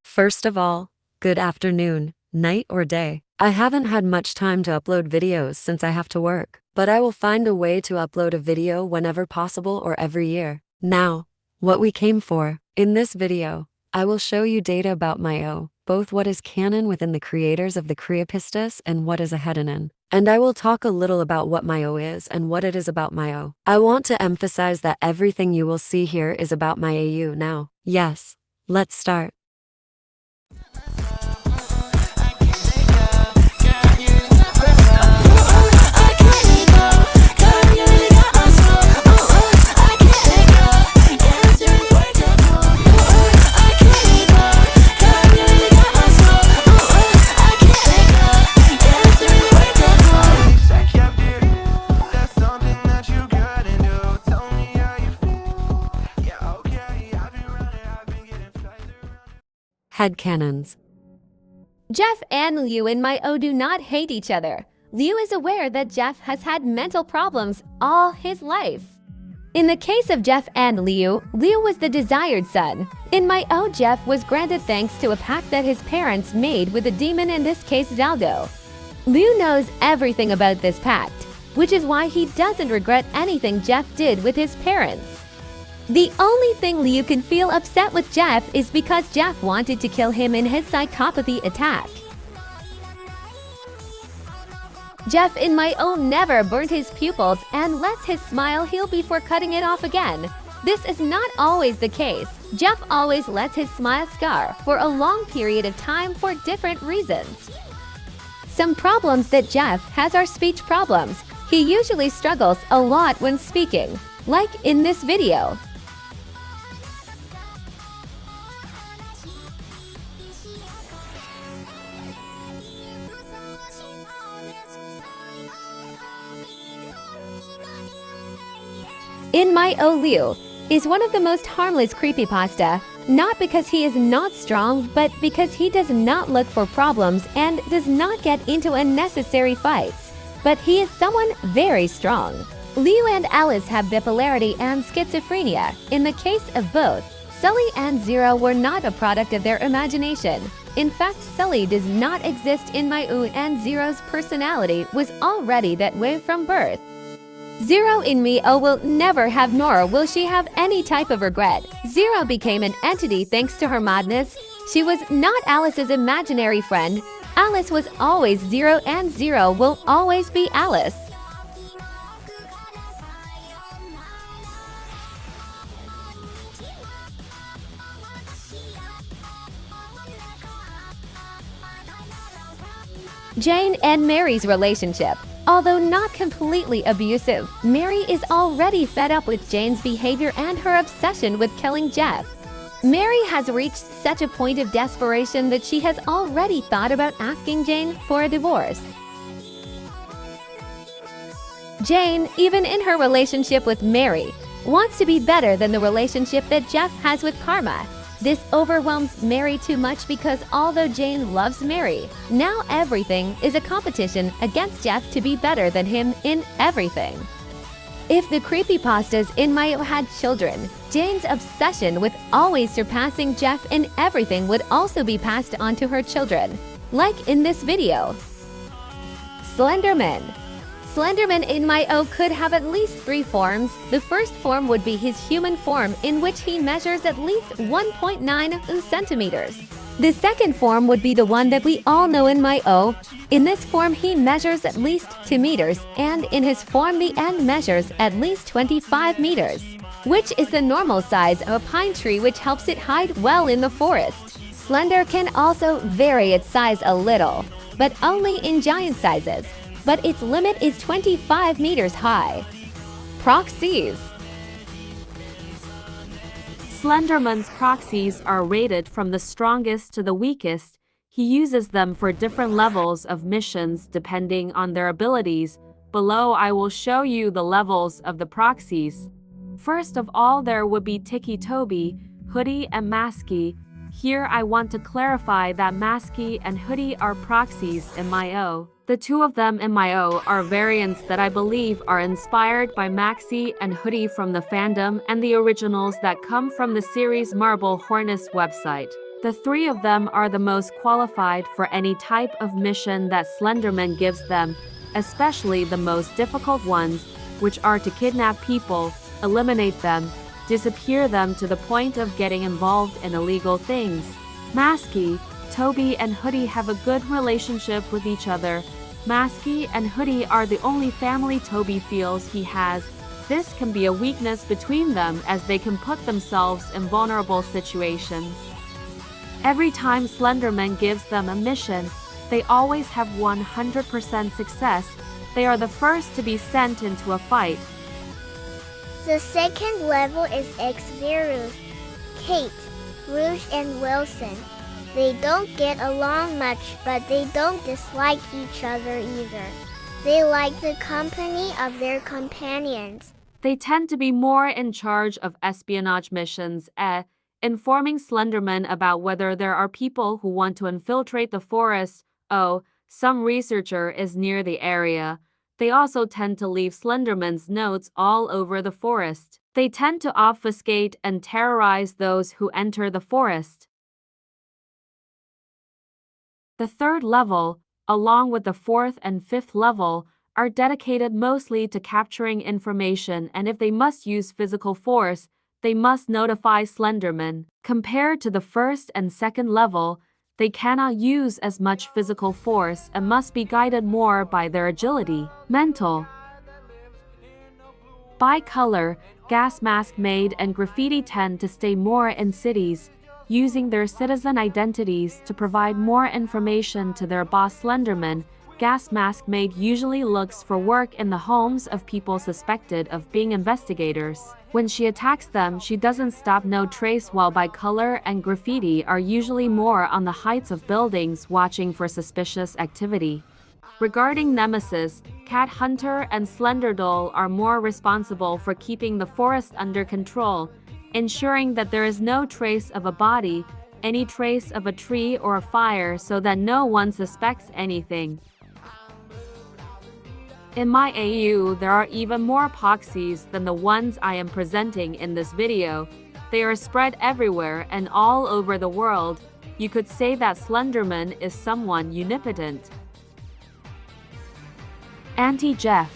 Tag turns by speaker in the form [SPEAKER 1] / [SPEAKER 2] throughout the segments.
[SPEAKER 1] First of all, good afternoon, night or day. I haven't had much time to upload videos since I have to work, but I will find a way to upload a video whenever possible or every year. Now, what we came for. In this video, I will show you data about Mayo, both what is canon within the creators of the CreepyPastas and what is a hedonin. And I will talk a little about what Mayo is and what it is about Mayo. I want to emphasize that everything you will see here is about Mayo now. Yes, let's start. Headcanons.
[SPEAKER 2] Jeff and Liu and Mayo do not hate each other. Liu is aware that Jeff has had mental problems all his life. In the case of Jeff and Liu, Liu was the desired son. In Mayo, Jeff was granted thanks to a pact that his parents made with a demon, in this case Zaldo. Liu knows everything about this pact, which is why he doesn't regret anything Jeff did with his parents. The only thing Liu can feel upset with Jeff is because Jeff wanted to kill him in his psychopathy attack. Jeff in Mayo never burnt his pupils and lets his smile heal before cutting it off again. This is not always the case. Jeff always lets his smile scar for a long period of time for different reasons. Some problems that Jeff has are speech problems. He usually struggles a lot when speaking, like in this video. In Mayo, Liu is one of the most harmless creepypasta, not because he is not strong, but because he does not look for problems and does not get into unnecessary fights. But he is someone very strong. Liu and Alice have bipolarity and schizophrenia. In the case of both, Sully and Zero were not a product of their imagination. In fact, Sully does not exist in Mayo, and Zero's personality was already that way from birth. Zero in Mayo will never have, nor will she have any type of regret. Zero became an entity thanks to her madness. She was not Alice's imaginary friend. Alice was always Zero, and Zero will always be Alice. Jane and Mary's relationship. Although not completely abusive, Mary is already fed up with Jane's behavior and her obsession with killing Jeff. Mary has reached such a point of desperation that she has already thought about asking Jane for a divorce. Jane, even in her relationship with Mary, wants to be better than the relationship that Jeff has with Karma. This overwhelms Mary too much because although Jane loves Mary, now everything is a competition against Jeff to be better than him in everything. If the creepypastas in Mayo had children, Jane's obsession with always surpassing Jeff in everything would also be passed on to her children, like in this video. Slenderman. Slenderman in Mayo could have at least 3 forms. The first form would be his human form, in which he measures at least 1.9 centimeters. The second form would be the one that we all know in Mayo. In this form, he measures at least 2 meters, and in his form, the end measures at least 25 meters, which is the normal size of a pine tree, which helps it hide well in the forest. Slender can also vary its size a little, but only in giant sizes. But its limit is 25 meters high. Proxies.
[SPEAKER 3] Slenderman's proxies are rated from the strongest to the weakest. He uses them for different levels of missions depending on their abilities. Below I will show you the levels of the proxies. First of all, there would be Tiki Toby, Hoodie, and Masky. Here I want to clarify that Masky and Hoodie are proxies in my O. The two of them in my O are variants that I believe are inspired by Maxi and Hoodie from the fandom and the originals that come from the series Marble Hornets website. The three of them are the most qualified for any type of mission that Slenderman gives them, especially the most difficult ones, which are to kidnap people, eliminate them, disappear them to the point of getting involved in illegal things. Masky, Toby and Hoodie have a good relationship with each other. Masky and Hoodie are the only family Toby feels he has. This can be a weakness between them as they can put themselves in vulnerable situations. Every time Slenderman gives them a mission, they always have 100% success. They are the first to be sent into a fight.
[SPEAKER 4] The second level is X-Virus, Kate, Rouge and Wilson. They don't get along much, but they don't dislike each other either. They like the company of their companions.
[SPEAKER 3] They tend to be more in charge of espionage missions, informing Slenderman about whether there are people who want to infiltrate the forest. Oh, some researcher is near the area. They also tend to leave Slenderman's notes all over the forest. They tend to obfuscate and terrorize those who enter the forest. The third level, along with the fourth and fifth level, are dedicated mostly to capturing information, and if they must use physical force, they must notify Slenderman. Compared to the first and second level, they cannot use as much physical force and must be guided more by their agility. Mental. By color, Gas Mask Maid and Graffiti tend to stay more in cities, using their citizen identities to provide more information to their boss Slenderman. Gas Mask Maid usually looks for work in the homes of people suspected of being investigators. When she attacks them, she doesn't stop no trace, while By Color and Graffiti are usually more on the heights of buildings watching for suspicious activity. Regarding Nemesis, Cat Hunter and Slenderdoll are more responsible for keeping the forest under control, ensuring that there is no trace of a body, any trace of a tree or a fire, so that no one suspects anything. In my AU, there are even more proxies than the ones I am presenting in this video. They are spread everywhere and all over the world. You could say that Slenderman is someone omnipotent. Anti-Jeff.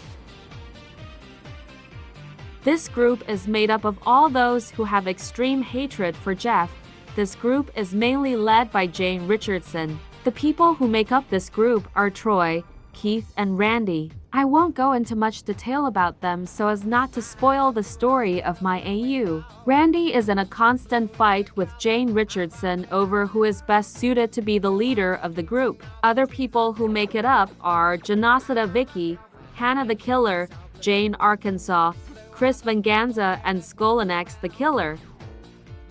[SPEAKER 3] This group is made up of all those who have extreme hatred for Jeff. This group is mainly led by Jane Richardson. The people who make up this group are Troy, Keith, and Randy. I won't go into much detail about them so as not to spoil the story of my AU. Randy is in a constant fight with Jane Richardson over who is best suited to be the leader of the group. Other people who make it up are Janacita Vicky, Hannah the Killer, Jane Arkansas, Chris Venganza, and Skolinex the Killer.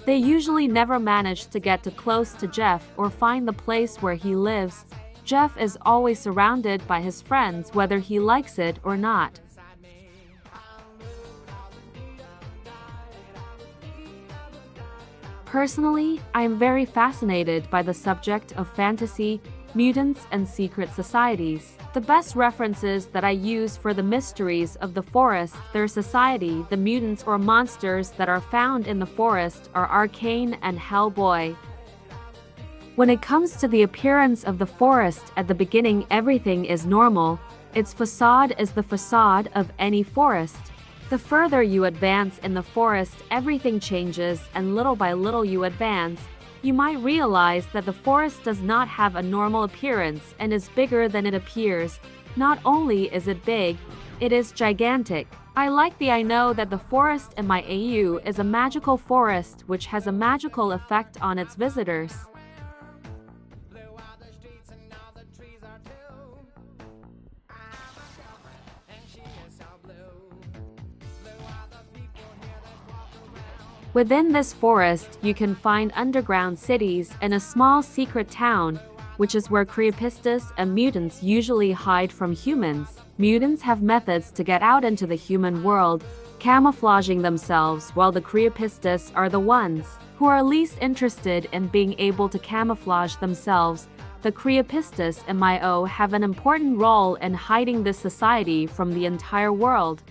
[SPEAKER 3] They usually never manage to get too close to Jeff or find the place where he lives. Jeff is always surrounded by his friends whether he likes it or not. Personally, I am very fascinated by the subject of fantasy, mutants, and secret societies. The best references that I use for the mysteries of the forest, their society, the mutants or monsters that are found in the forest are Arcane and Hellboy. When it comes to the appearance of the forest, at the beginning everything is normal. Its facade is the facade of any forest. The further you advance in the forest, everything changes, and little by little you advance. You might realize that the forest does not have a normal appearance and is bigger than it appears. Not only is it big, it is gigantic. I know that the forest in my AU is a magical forest which has a magical effect on its visitors. Within this forest, you can find underground cities and a small secret town, which is where creepypastas and mutants usually hide from humans. Mutants have methods to get out into the human world, camouflaging themselves, while the CreepyPastas are the ones who are least interested in being able to camouflage themselves. The CreepyPastas in my O have an important role in hiding this society from the entire world.